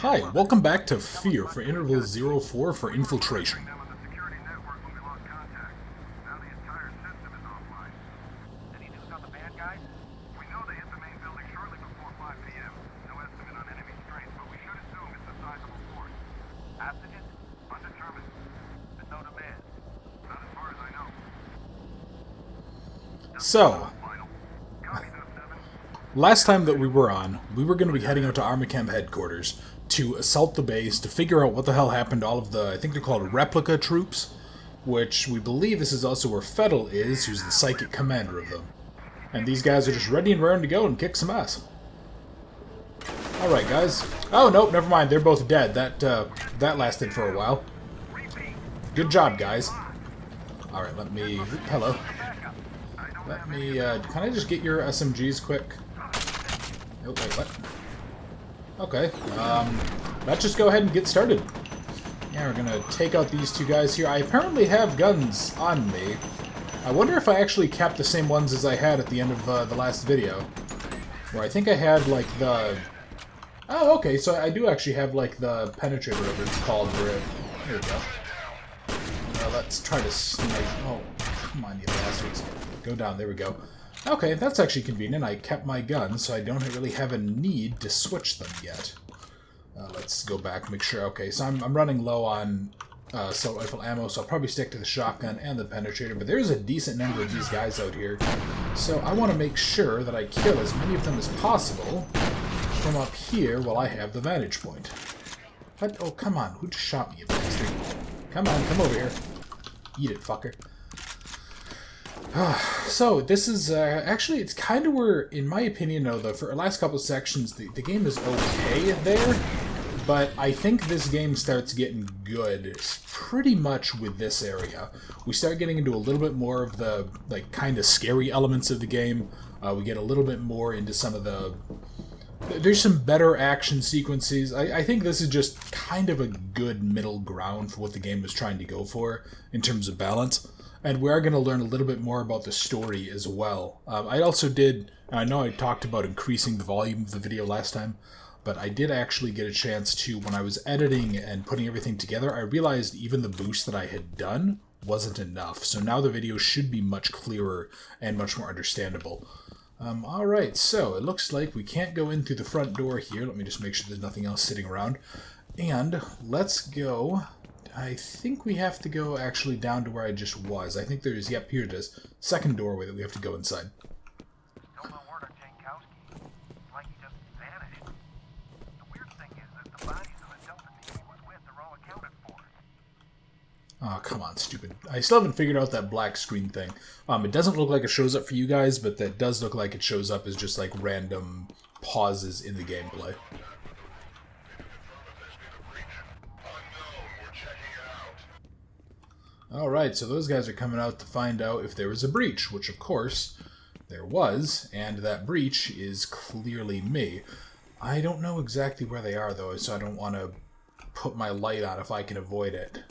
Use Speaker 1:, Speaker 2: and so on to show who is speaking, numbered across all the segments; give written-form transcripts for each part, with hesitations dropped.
Speaker 1: Hi, welcome back to F.E.A.R for Interval 04 for Infiltration. So, last time that we were on, we were going to be heading out to Armachem headquarters to assault the base, to figure out what the hell happened to all of the, I think they're called replica troops, which we believe this is also where F.E.A.R is, who's the psychic commander of them. And these guys are just ready and raring to go and kick some ass. Alright, guys. Oh, nope, never mind. They're both dead. That lasted for a while. Good job, guys. Alright, let me... Hello. Let me, can I just get your SMGs quick? Oh, wait, what? Okay, let's just go ahead and get started. Yeah, we're gonna take out these two guys here. I apparently have guns on me. I wonder if I actually kept the same ones as I had at the end of the last video. Where I think I had, like, the... Oh, okay, so I do actually have, like, the penetrator, whatever it's called, for it. Here we go. Let's try to snipe... Oh, come on, you bastards. Go down, there we go. Okay, that's actually convenient. I kept my gun, so I don't really have a need to switch them yet. Let's go back, make sure. Okay, so I'm running low on assault rifle ammo, so I'll probably stick to the shotgun and the penetrator, but there's a decent number of these guys out here. So I want to make sure that I kill as many of them as possible from up here while I have the vantage point. What? Oh, come on. Who just shot me, you bastard? Come on, come over here. Eat it, fucker. So, this is, actually, it's kind of where, in my opinion, though, for the last couple of sections, the game is okay there, but I think this game starts getting good pretty much with this area. We start getting into a little bit more of the, like, kind of scary elements of the game. We get a little bit more into some of the... There's some better action sequences. I think this is just kind of a good middle ground for what the game was trying to go for in terms of balance. And we are going to learn a little bit more about the story as well. I also did, I know I talked about increasing the volume of the video last time, but I did actually get a chance to, when I was editing and putting everything together, I realized even the boost that I had done wasn't enough. So now the video should be much clearer and much more understandable. Alright, so it looks like we can't go in through the front door here. Let me just make sure there's nothing else sitting around. And let's go... I think we have to go actually down to where I just was. I think there's, yep, here it is. Second doorway that we have to go inside.
Speaker 2: Still no word on Jankowski. It's like he just vanished. The weird thing is that the bodies of the Delta team he was with are all accounted for.
Speaker 1: Oh, come on, stupid. I still haven't figured out that black screen thing. It doesn't look like it shows up for you guys, but that does look like it shows up as just like random pauses in the gameplay. Alright, so those guys are coming out to find out if there was a breach, which of course there was, and that breach is clearly me. I don't know exactly where they are though, so I don't want to put my light on if I can avoid it.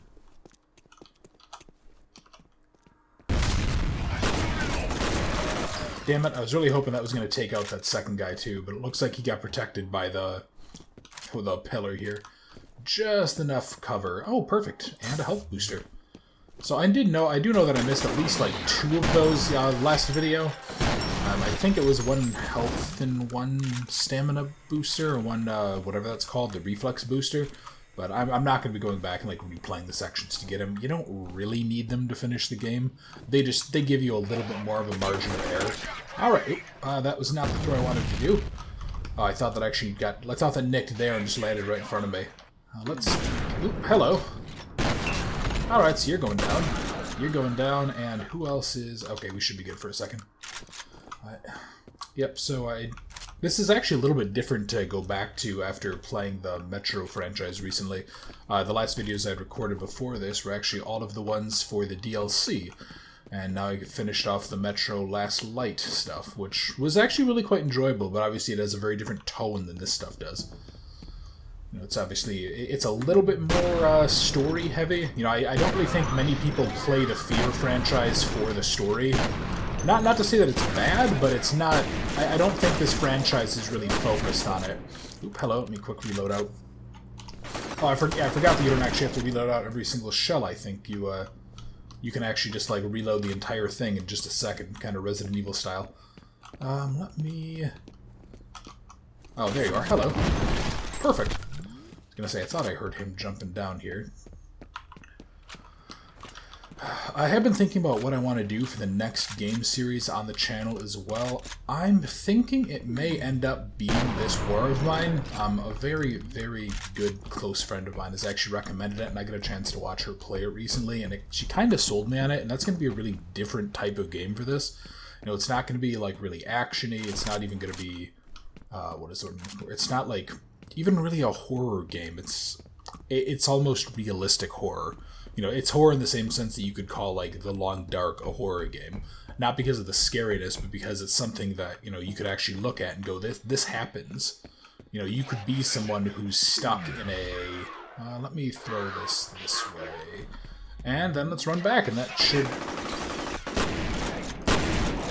Speaker 1: Damn it, I was really hoping that was going to take out that second guy too, but it looks like he got protected by the pillar here. Just enough cover. Oh, perfect. And a health booster. So I do know that I missed at least like 2 of those last video. I think it was 1 health and 1 stamina booster, or 1, whatever that's called, the reflex booster. But I'm not going to be going back and like replaying the sections to get them. You don't really need them to finish the game. They give you a little bit more of a margin of error. Alright, that was not the throw I wanted to do. Oh, I thought that nicked there and just landed right in front of me. Hello. Alright, so you're going down. You're going down, and who else is... Okay, we should be good for a second. Yep, so this is actually a little bit different to go back to after playing the Metro franchise recently. The last videos I'd recorded before this were actually all of the ones for the DLC. And now I finished off the Metro Last Light stuff, which was actually really quite enjoyable, but obviously it has a very different tone than this stuff does. You know, it's a little bit more story heavy. You know, I don't really think many people play the F.E.A.R franchise for the story. Not to say that it's bad, but it's not... I don't think this franchise is really focused on it. Oop, hello, let me quick reload out. Oh, I forgot that you don't actually have to reload out every single shell. I think you can actually just like reload the entire thing in just a second, kind of Resident Evil style. Let me. Oh, there you are. Hello. Perfect. I was gonna say I thought I heard him jumping down here. I have been thinking about what I want to do for the next game series on the channel as well. I'm thinking it may end up being this war of mine. A very, very good close friend of mine has actually recommended it, and I got a chance to watch her play it recently, and she kind of sold me on it, and that's going to be a really different type of game for this. You know, it's not going to be like really actiony. It's not even going to be it's not like even really a horror game. It's almost realistic horror. You know, it's horror in the same sense that you could call, like, The Long Dark a horror game. Not because of the scariness, but because it's something that, you know, you could actually look at and go, this happens. You know, you could be someone who's stuck in a... let me throw this way. And then let's run back, and that should...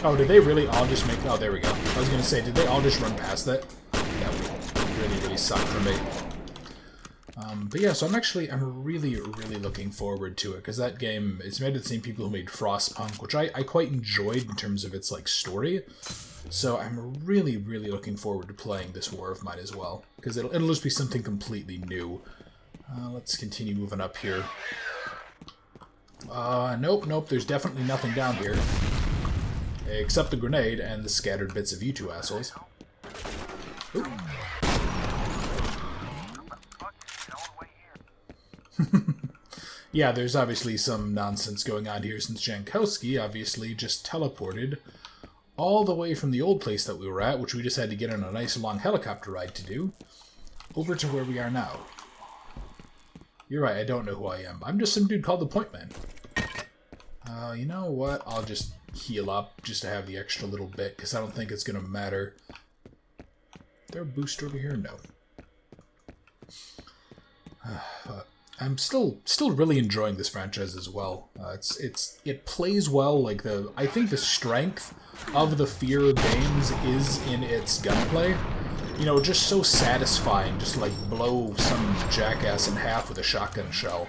Speaker 1: Oh, did they really all just make... Oh, there we go. I was going to say, did they all just run past that? That would really, really suck for me. But yeah, so I'm really, really looking forward to it, because that game, it's made by the same people who made Frostpunk, which I quite enjoyed in terms of its, like, story. So I'm really, really looking forward to playing this War of Mine as well, because it'll just be something completely new. Let's continue moving up here. Nope, there's definitely nothing down here. Except the grenade and the scattered bits of you two assholes. Ooh. Yeah, there's obviously some nonsense going on here since Jankowski obviously just teleported all the way from the old place that we were at, which we just had to get on a nice long helicopter ride to do, over to where we are now. You're right, I don't know who I am. I'm just some dude called the Point Man. You know what? I'll just heal up just to have the extra little bit, because I don't think it's going to matter. Is there a booster over here? No. I'm still really enjoying this franchise as well. It plays well. Like I think the strength of the F.E.A.R. games is in its gunplay. You know, just so satisfying. Just like blow some jackass in half with a shotgun shell.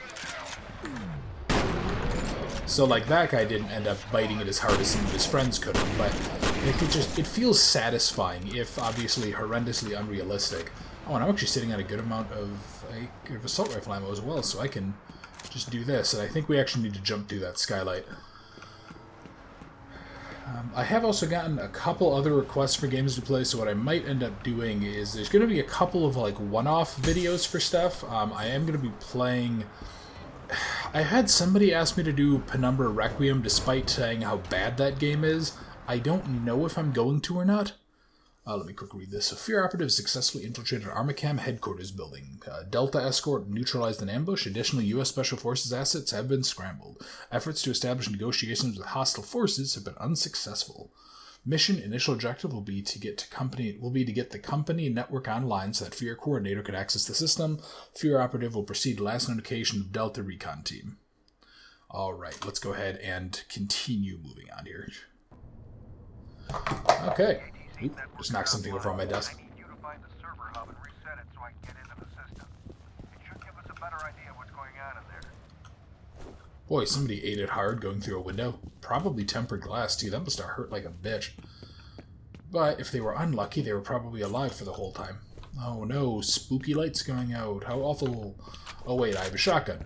Speaker 1: So like that guy didn't end up biting it as hard as some of his friends could have, but it feels satisfying, if obviously horrendously unrealistic. Oh, and I'm actually sitting on a good amount of assault rifle ammo as well, so I can just do this. And I think we actually need to jump through that skylight. I have also gotten a couple other requests for games to play, so what I might end up doing is there's going to be a couple of like one-off videos for stuff. I am going to be playing... I had somebody ask me to do Penumbra Requiem despite saying how bad that game is. I don't know if I'm going to or not. Let me quick read this. F.E.A.R. operatives successfully infiltrated Armacam headquarters building. Delta escort neutralized an ambush. Additionally, U.S. Special Forces assets have been scrambled. Efforts to establish negotiations with hostile forces have been unsuccessful. Mission initial objective will be to get the company network online so that F.E.A.R. coordinator can access the system. F.E.A.R. operative will proceed to last notification of Delta recon team. All right, let's go ahead and continue moving on here. Okay. Oop, just knocked something over on my desk.
Speaker 2: I need you to find the server hub and reset it so I can get into the system. It should give us a better idea what's going on in there.
Speaker 1: Boy, somebody ate it hard going through a window. Probably tempered glass, too. That must have hurt like a bitch. But if they were unlucky, they were probably alive for the whole time. Oh no, spooky lights going out. How awful. Oh wait, I have a shotgun.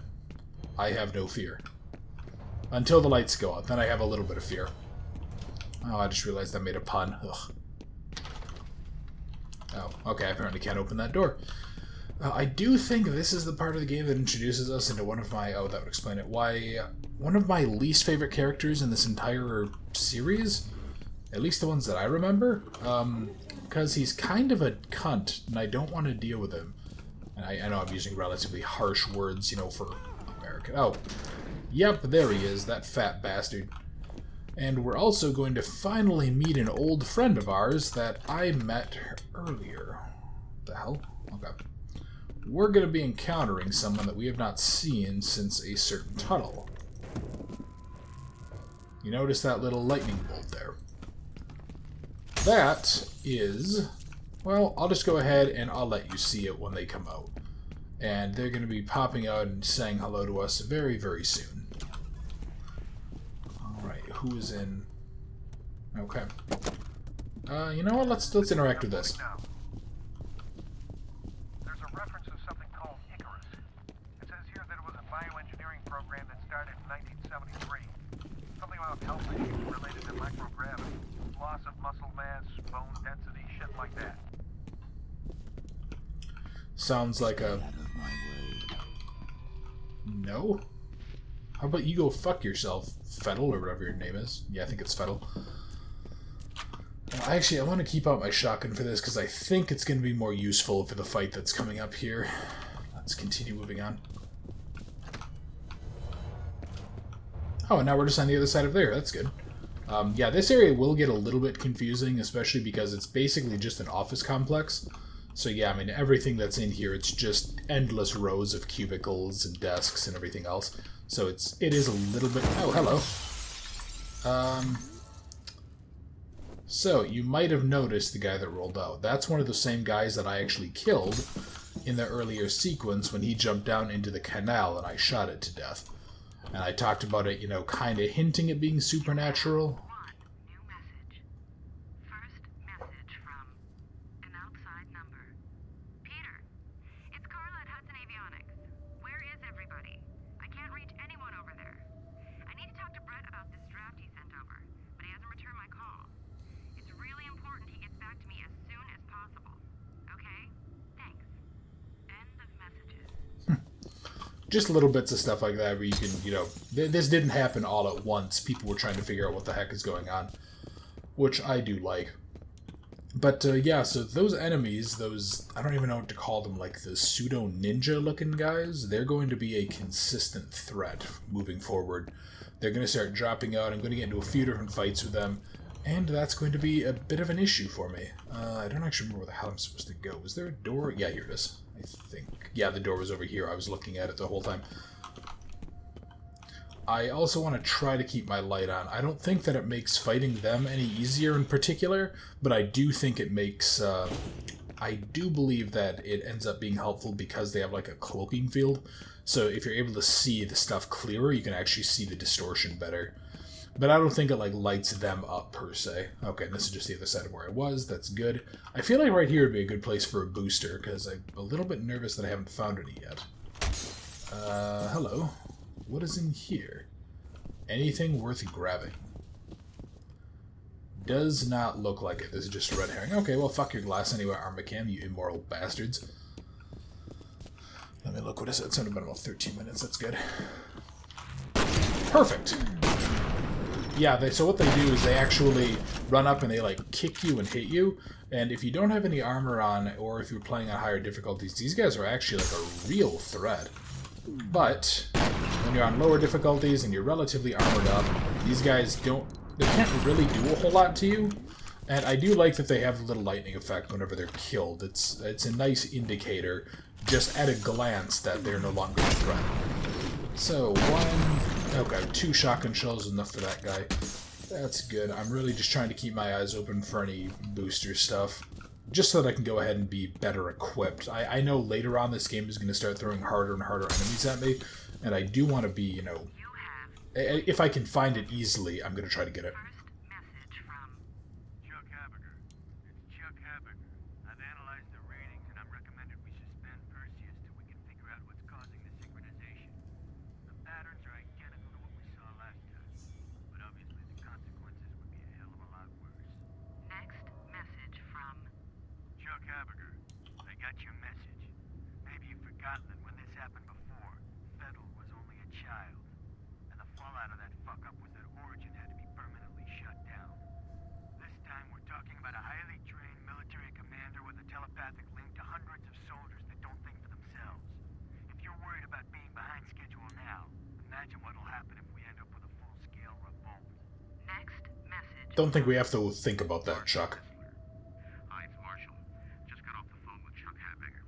Speaker 1: I have no fear. Until the lights go out, then I have a little bit of fear. Oh, I just realized I made a pun. Ugh. Oh, okay, I apparently can't open that door. I do think this is the part of the game that introduces us into one of my... Oh, that would explain it. One of my least favorite characters in this entire series. At least the ones that I remember. Because he's kind of a cunt, and I don't want to deal with him. And I know I'm using relatively harsh words, you know, for American... Oh, yep, there he is, that fat bastard. And we're also going to finally meet an old friend of ours that I met earlier. What the hell? Okay. We're going to be encountering someone that we have not seen since a certain tunnel. You notice that little lightning bolt there? That is... Well, I'll just go ahead and I'll let you see it when they come out. And they're going to be popping out and saying hello to us very, very soon. Alright, who is in? Okay. You know what? Let's interact with this.
Speaker 2: Now, there's a reference to something called Icarus. It says here that it was a bioengineering program that started in 1973. Something about health issues related to microgravity, loss of muscle mass, bone density, shit like that.
Speaker 1: Sounds like a... No? How about you go fuck yourself, Fettel, or whatever your name is. Yeah, I think it's Fettel. Actually, I want to keep out my shotgun for this, because I think it's going to be more useful for the fight that's coming up here. Let's continue moving on. Oh, and now we're just on the other side of there. That's good. Yeah, this area will get a little bit confusing, especially because it's basically just an office complex. So yeah, I mean, everything that's in here, it's just endless rows of cubicles and desks and everything else. So it is a little bit... Oh, hello. So, you might have noticed the guy that rolled out. That's one of the same guys that I actually killed in the earlier sequence when he jumped down into the canal and I shot it to death. And I talked about it, you know, kind of hinting at being supernatural.
Speaker 3: New message. First message from an outside number. Peter, it's Carla at Hudson Avionics. Where is everybody? I can't reach anyone over there. I need to talk to Brett about this draft he sent over, but he hasn't returned my call. It's really important he gets back to me as soon as possible. Okay? Thanks. End of messages.
Speaker 1: Just little bits of stuff like that where you can, you know, this didn't happen all at once. People were trying to figure out what the heck is going on, which I do like. But, yeah, so those enemies, those, I don't even know what to call them, like the pseudo-ninja-looking guys, they're going to be a consistent threat moving forward. They're going to start dropping out. I'm going to get into a few different fights with them, and that's going to be a bit of an issue for me. I don't actually remember where the hell I'm supposed to go. Was there a door? Yeah, here it is, I think. Yeah, the door was over here. I was looking at it the whole time. I also want to try to keep my light on. I don't think that it makes fighting them any easier in particular, but I do think it makes... I do believe that it ends up being helpful because they have like a cloaking field. So if you're able to see the stuff clearer, you can actually see the distortion better. But I don't think it like lights them up per se. Okay, and this is just the other side of where I was. That's good. I feel like right here would be a good place for a booster because I'm a little bit nervous that I haven't found any yet. Hello. What is in here? Anything worth grabbing? Does not look like it. This is just a red herring. Okay, well, fuck your glass anyway, Armacam, you immoral bastards. Let me look. What is it? It's only been about 13 minutes. That's good. Perfect. Yeah, so what they do is they actually run up and they, like, kick you and hit you. And if you don't have any armor on, or if you're playing on higher difficulties, these guys are actually, like, a real threat. But when you're on lower difficulties and you're relatively armored up, these guys they can't really do a whole lot to you. And I do like that they have a little lightning effect whenever they're killed. It's a nice indicator, just at a glance, that they're no longer a threat. So, okay, 2 shotgun shells is enough for that guy. That's good. I'm really just trying to keep my eyes open for any booster stuff, just so that I can go ahead and be better equipped. I know later on this game is going to start throwing harder and harder enemies at me, and I do want to be, you know, if I can find it easily, I'm going to try to get it.
Speaker 3: First message from
Speaker 2: Chuck Haberger. It's Chuck Haberger. I've analyzed the readings and I'm recommended we suspend Perseus till we can figure out what's causing the synchronization. The patterns are identical to what we saw last time, but obviously the consequences would be a hell of a lot worse.
Speaker 3: next message from
Speaker 2: Chuck Haberger, I got your message. Maybe you've forgotten that when this happened before, Fettel was only a child. And the fallout of that fuck-up was that Origin had to be permanently shut down. This time we're talking about a highly trained military commander with a telepathic link to hundreds of soldiers that don't think for themselves. If you're worried about being behind schedule now, imagine what'll happen if we end up with a full-scale revolt.
Speaker 3: next message.
Speaker 1: Don't think we have to think about that, Chuck.
Speaker 4: Hi, it's Marshall. Just got off the phone with Chuck Habeger.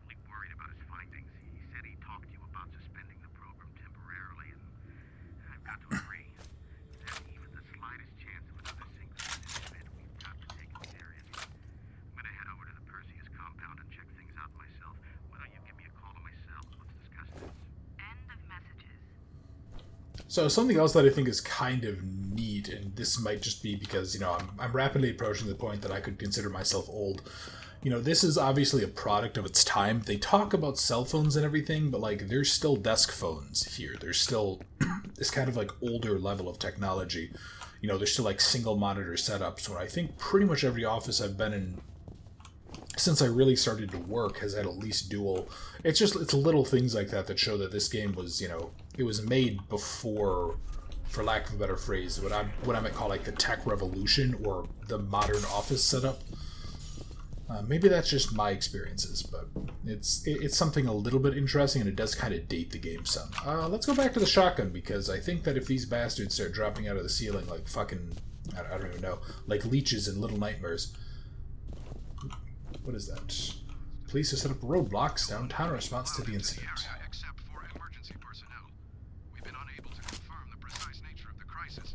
Speaker 4: Really worried about his findings. He said he talked to you about suspending the program temporarily, and I've got to agree. If there's even the slightest chance of another synchronized event, we've got to take it seriously. I'm gonna head over to the Perseus compound and check things out myself. Why don't you give me a call on my
Speaker 1: So something else that I think is kind of neat, and this might just be because, you know, I'm rapidly approaching the point that I could consider myself old. You know, this is obviously a product of its time. They talk about cell phones and everything, but, like, there's still desk phones here. There's still this kind of, like, older level of technology. You know, there's still, like, single monitor setups, where I think pretty much every office I've been in since I really started to work has had at least dual. It's little things like that that show that this game was, you know, it was made before, for lack of a better phrase, what I might call like the tech revolution or the modern office setup. Maybe that's just my experiences, but it's something a little bit interesting, and it does kind of date the game some. Let's go back to the shotgun, because I think that if these bastards start dropping out of the ceiling like fucking, I don't even know, like leeches in Little Nightmares. What is that? Police have set up roadblocks downtown in response to the incident.
Speaker 4: Except for emergency personnel. We've been unable to confirm the precise nature of the crisis,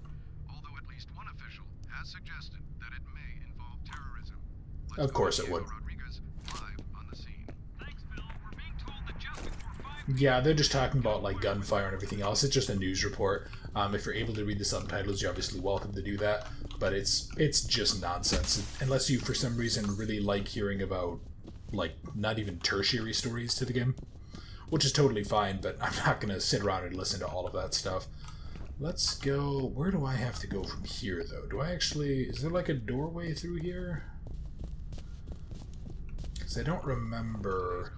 Speaker 4: although at least one official has suggested that it may involve terrorism.
Speaker 1: Of course it would.
Speaker 4: Rodriguez, live on the scene.
Speaker 2: Thanks, Bill. We're being told that just before 5
Speaker 1: Yeah, they're just talking about like gunfire and everything else. It's just a news report. If you're able to read the subtitles, you're obviously welcome to do that. But it's just nonsense. Unless you, for some reason, really like hearing about, like, not even tertiary stories to the game. Which is totally fine, but I'm not going to sit around and listen to all of that stuff. Let's go... Where do I have to go from here, though? Do I actually... Is there, like, a doorway through here? Because I don't remember...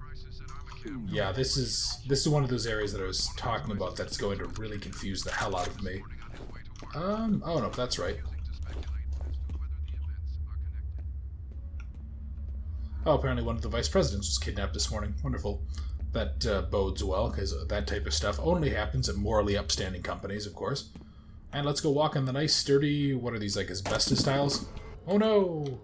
Speaker 1: Yeah, this is one of those areas that I was talking about that's going to really confuse the hell out of me. Oh no, that's right. Oh, apparently one of the vice presidents was kidnapped this morning. Wonderful. That bodes well, because that type of stuff only happens at morally upstanding companies, of course. And let's go walk on the nice, sturdy... What are these, like, asbestos tiles? Oh no!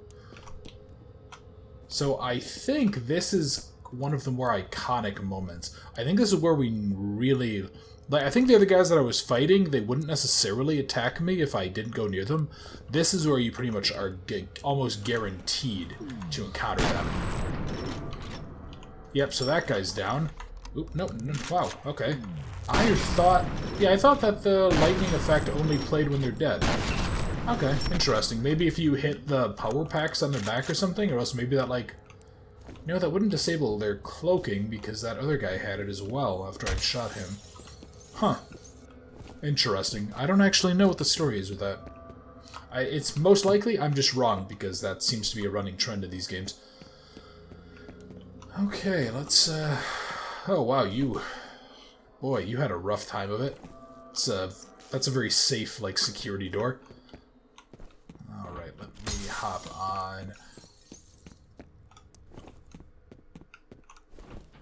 Speaker 1: So I think this is one of the more iconic moments. I think this is where we really... Like, I think the other guys that I was fighting, they wouldn't necessarily attack me if I didn't go near them. This is where you pretty much are almost guaranteed to encounter them. Yep, so that guy's down. Oop, no, wow, okay. I thought that the lightning effect only played when they're dead. Okay, interesting. Maybe if you hit the power packs on their back or something, or else maybe that, like... You know, that wouldn't disable their cloaking, because that other guy had it as well after I'd shot him. Huh. Interesting. I don't actually know what the story is with that. It's most likely I'm just wrong, because that seems to be a running trend in these games. Okay, let's, Oh, wow, you... Boy, you had a rough time of it. That's a very safe, like, security door. Alright, let me hop on...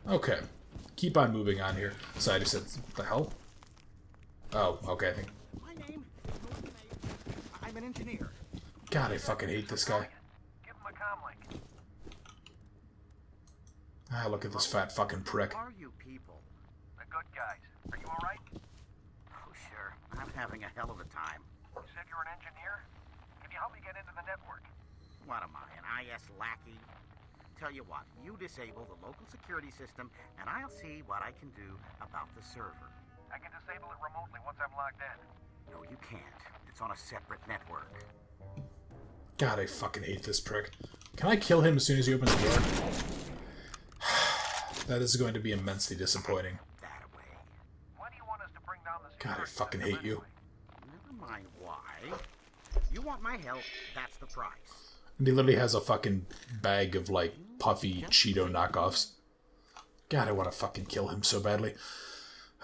Speaker 1: Okay. Keep on moving on here. So I just said, what the hell? Oh, okay, I think.
Speaker 5: My name is Norman. I'm an engineer.
Speaker 1: God, I fucking hate this guy.
Speaker 2: Give him a comlink.
Speaker 1: Ah, look at this fat fucking prick.
Speaker 5: Who are you people?
Speaker 2: The good guys. Are you alright?
Speaker 5: Oh, sure. I'm having a hell of a time.
Speaker 2: You said you're an engineer? Can you help me get into the network?
Speaker 5: What am I, an IS lackey? Tell you what, you disable the local security system, and I'll see what I can do about the server.
Speaker 2: I can disable it remotely once I'm logged in.
Speaker 5: No, you can't. It's on a separate network.
Speaker 1: God, I fucking hate this prick. Can I kill him as soon as he opens the door? That is going to be immensely disappointing.
Speaker 5: That away.
Speaker 2: Why do you want us to bring down the
Speaker 1: God, I
Speaker 2: security
Speaker 1: fucking
Speaker 2: system
Speaker 1: hate you.
Speaker 2: anyway?
Speaker 5: Never mind why. You want my help, that's the price.
Speaker 1: And he literally has a fucking bag of, like, puffy Cheeto knockoffs. God, I want to fucking kill him so badly.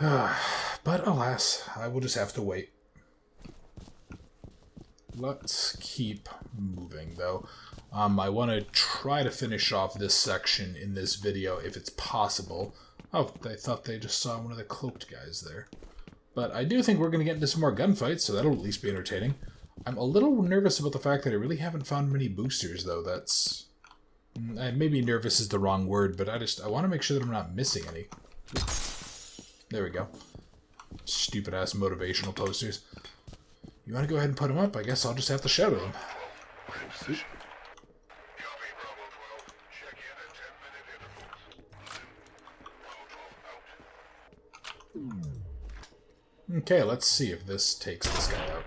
Speaker 1: But alas, I will just have to wait. Let's keep moving, though. I want to try to finish off this section in this video, if it's possible. Oh, I thought they just saw one of the cloaked guys there. But I do think we're going to get into some more gunfights, so that'll at least be entertaining. I'm a little nervous about the fact that I really haven't found many boosters, though. That's... maybe nervous is the wrong word, but I want to make sure that I'm not missing any. There we go. Stupid-ass motivational posters. You want to go ahead and put them up? I guess I'll just have to shout at them. Oop. Okay, let's see if this takes this guy out.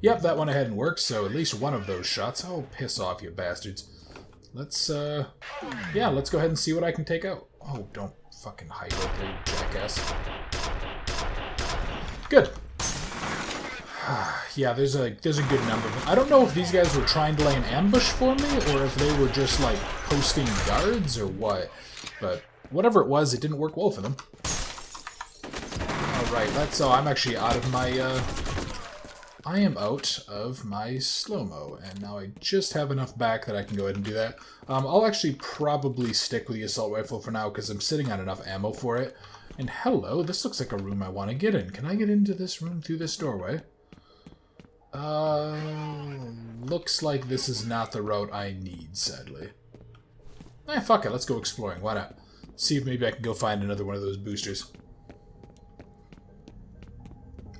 Speaker 1: Yep, that went ahead and worked, so at least one of those shots. Oh, piss off, you bastards. Let's, yeah, let's go ahead and see what I can take out. Oh, don't fucking hide out there, you jackass. Good. Yeah, there's a good number of them. I don't know if these guys were trying to lay an ambush for me, or if they were just, like, posting guards, or what. But whatever it was, it didn't work well for them. Alright, so I'm actually out of my, I am out of my slow-mo, and now I just have enough back that I can go ahead and do that. I'll actually probably stick with the assault rifle for now, because I'm sitting on enough ammo for it. And hello, this looks like a room I want to get in. Can I get into this room through this doorway? Looks like this is not the route I need, sadly. Eh, fuck it, let's go exploring, why not? See if maybe I can go find another one of those boosters.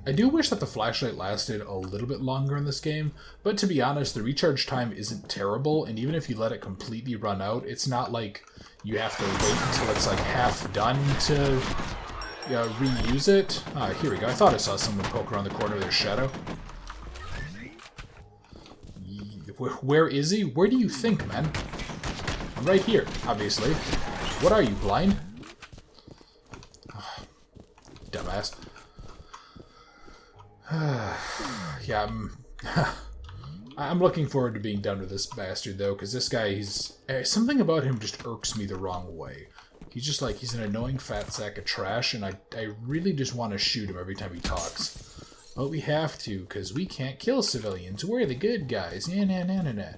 Speaker 1: I do wish that the flashlight lasted a little bit longer in this game, but to be honest, the recharge time isn't terrible, and even if you let it completely run out, it's not like you have to wait until it's like half done to reuse it. Ah, here we go. I thought I saw someone poke around the corner of their shadow. Where is he? Where do you think, man? I'm right here, obviously. What are you, blind? Dumbass. Yeah, I'm looking forward to being done with this bastard, though, because this guy, something about him just irks me the wrong way. He's just like, he's an annoying fat sack of trash, and I really just want to shoot him every time he talks. But we have to, because we can't kill civilians. We're the good guys. Nah.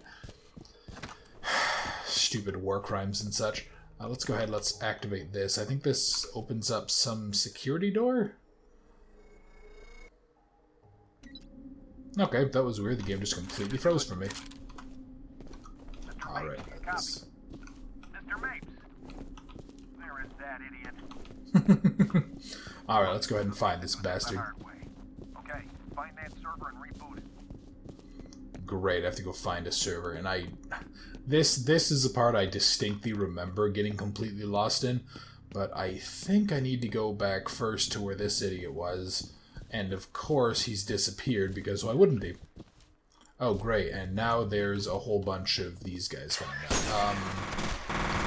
Speaker 1: Stupid war crimes and such. Let's go ahead, let's activate this. I think this opens up some security door? Okay, that was weird. The game just completely froze for me. Alright, let's...
Speaker 2: Mr. Mapes! Where is that idiot?
Speaker 1: Alright, let's go ahead and find this bastard.
Speaker 2: Okay, find that server and reboot it.
Speaker 1: Great, I have to go find a server, and this is the part I distinctly remember getting completely lost in, but I think I need to go back first to where this idiot was. And of course, he's disappeared, because why wouldn't he? Oh, great, and now there's a whole bunch of these guys coming out.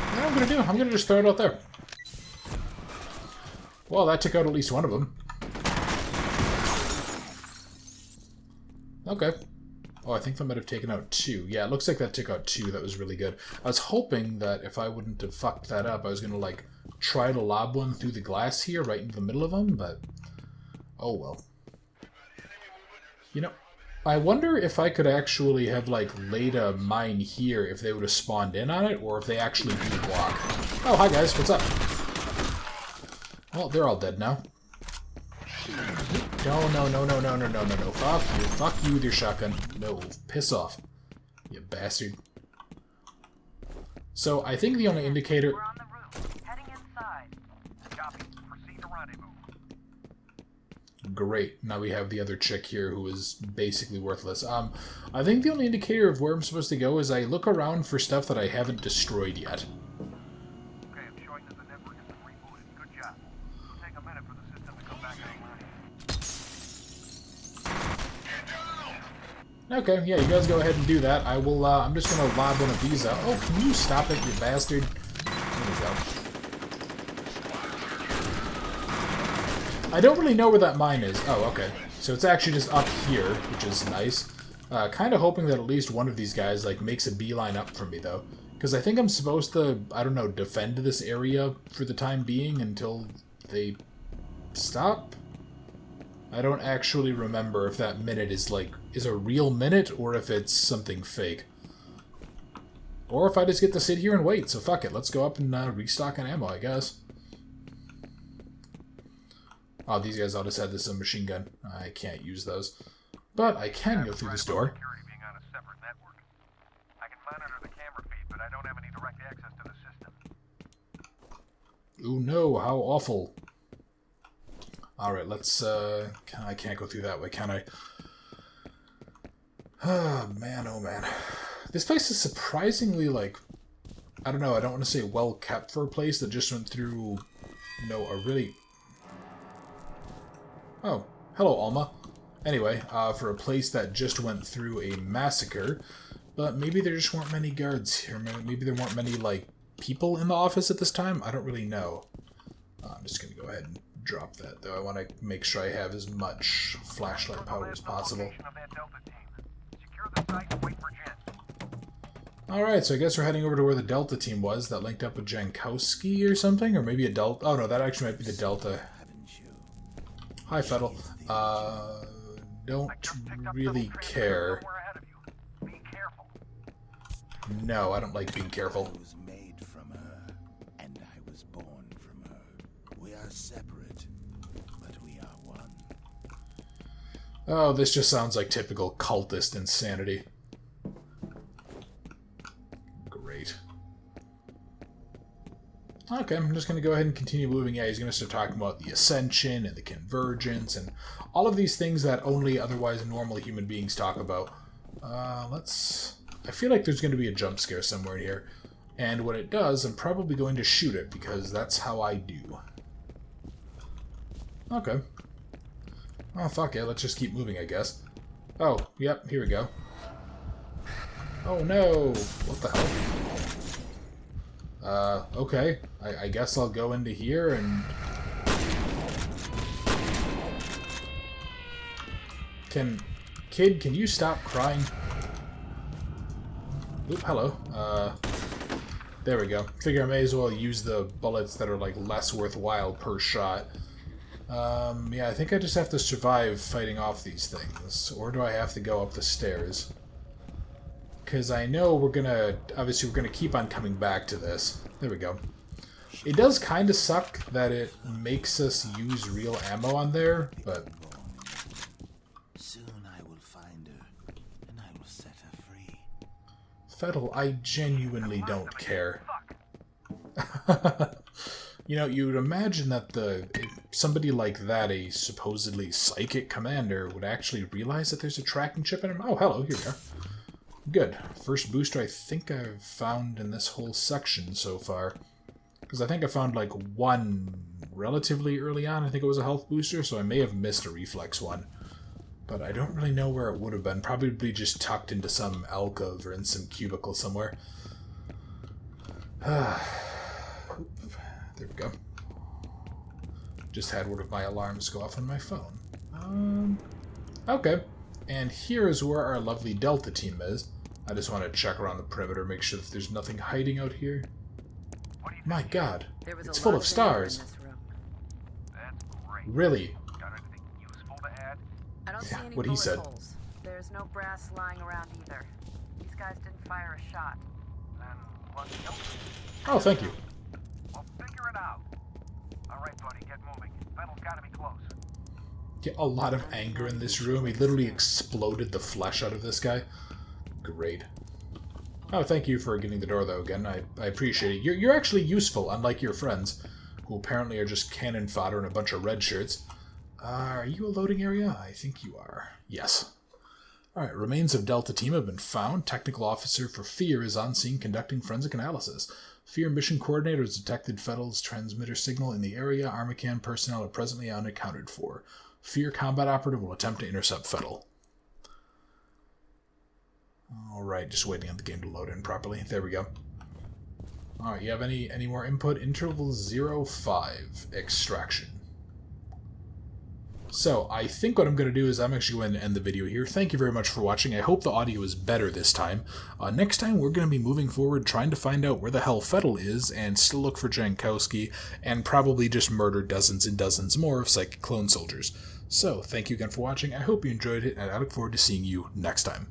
Speaker 1: What am I gonna do? I'm gonna just throw it out there. Well, that took out at least one of them. Okay. Oh, I think that might have taken out two. Yeah, it looks like that took out two. That was really good. I was hoping that if I wouldn't have fucked that up, I was gonna, like, try to lob one through the glass here, right into the middle of them, but... oh well. You know, I wonder if I could actually have, like, laid a mine here if they would have spawned in on it, or if they actually do block. Oh, hi guys, what's up? Well, they're all dead now. No. Fuck you with your shotgun. No, piss off, you bastard. So, I think the only indicator...
Speaker 2: We're on the roof, heading inside. Copy. Proceed to rendezvous.
Speaker 1: Great. Now we have the other chick here who is basically worthless. I think the only indicator of where I'm supposed to go is I look around for stuff that I haven't destroyed yet.
Speaker 2: Okay, I'm showing that the network has been rebooted. Good job. It'll take a minute for the system to come back online.
Speaker 1: Okay, yeah, you guys go ahead and do that. I will, I'm just gonna lob one of these out. Oh, can you stop it, you bastard? There we go. I don't really know where that mine is. Oh, okay. So it's actually just up here, which is nice. Kind of hoping that at least one of these guys, like, makes a beeline up for me, though. Because I think I'm supposed to, I don't know, defend this area for the time being until they stop? I don't actually remember if that minute is, like, is a real minute or if it's something fake. Or if I just get to sit here and wait, so fuck it. Let's go up and restock on ammo, I guess. Oh, these guys all just had this machine gun. I can't use those. But I can go through this door.
Speaker 2: Security being on a separate network. I can monitor the camera feed, but I don't have any direct access to the system.
Speaker 1: Ooh, no, how awful. Alright, let's, I can't go through that way, can I? Oh, man. This place is surprisingly, like, I don't know, I don't want to say well-kept for a place that just went through, you know, a really... Oh, hello, Alma. Anyway, for a place that just went through a massacre, but maybe there just weren't many guards here. Maybe there weren't many, like, people in the office at this time? I don't really know. I'm just going to go ahead and drop that, though. I want to make sure I have as much flashlight power as possible. Alright, so I guess we're heading over to where the Delta team was that linked up with Jankowski or something? Or maybe a Delta... Oh, no, that actually might be the Delta. Hi, Fettel. Don't really care. No, I don't like being careful.
Speaker 6: I was made from her, and I was born from her. We are separate, but we are one.
Speaker 1: Oh, this just sounds like typical cultist insanity. Great. Okay, I'm just going to go ahead and continue moving. Yeah, he's going to start talking about the Ascension and the Convergence and all of these things that only otherwise normal human beings talk about. I feel like there's going to be a jump scare somewhere in here. And when it does, I'm probably going to shoot it, because that's how I do. Okay. Oh, fuck it. Let's just keep moving, I guess. Oh, yep, here we go. Oh, no! What the hell? Okay. I guess I'll go into here and... Kid, can you stop crying? Oop, hello. There we go. Figure I may as well use the bullets that are, like, less worthwhile per shot. Yeah, I think I just have to survive fighting off these things. Or do I have to go up the stairs? Because I know we're gonna... Obviously, we're gonna keep on coming back to this. There we go. It does kind of suck that it makes us use real ammo on there, but...
Speaker 6: Soon I will find her, and I will set her free.
Speaker 1: Fettel, I genuinely don't care. You know, you would imagine that somebody like that, a supposedly psychic commander, would actually realize that there's a tracking chip in him. Oh, hello, here we are. Good. First booster I think I've found in this whole section so far. Because I think I found, like, one relatively early on. I think it was a health booster, so I may have missed a reflex one. But I don't really know where it would have been. Probably just tucked into some alcove or in some cubicle somewhere. There we go. Just had one of my alarms go off on my phone. Okay. And here is where our lovely Delta team is. I just want to check around the perimeter, make sure that there's nothing hiding out here. My god, it's full of stars. Really?
Speaker 3: I don't see any
Speaker 1: What he
Speaker 3: bullet
Speaker 1: said.
Speaker 3: holes. There's no brass lying around either. These guys didn't fire a shot.
Speaker 1: Oh, thank you.
Speaker 2: We'll figure it out. All right, buddy, get moving. Fettel's gotta be close.
Speaker 1: Get a lot of anger in this room. He literally exploded the flesh out of this guy. Great. Oh, thank you for getting the door, though, again. I appreciate it. You're actually useful, unlike your friends, who apparently are just cannon fodder and a bunch of red shirts. Are you a loading area? I think you are. Yes. Alright, remains of Delta team have been found. Technical officer for F.E.A.R is on scene conducting forensic analysis. F.E.A.R mission coordinator has detected Fettel's transmitter signal in the area. Armacan personnel are presently unaccounted for. F.E.A.R combat operative will attempt to intercept Fettel. Alright, just waiting on the game to load in properly. There we go. Alright, you have any more input? Interval 05, extraction. So, I think what I'm going to do is I'm actually going to end the video here. Thank you very much for watching. I hope the audio is better this time. Next time, we're going to be moving forward, trying to find out where the hell Fettel is, and still look for Jankowski, and probably just murder dozens and dozens more of psychic clone soldiers. So, thank you again for watching. I hope you enjoyed it, and I look forward to seeing you next time.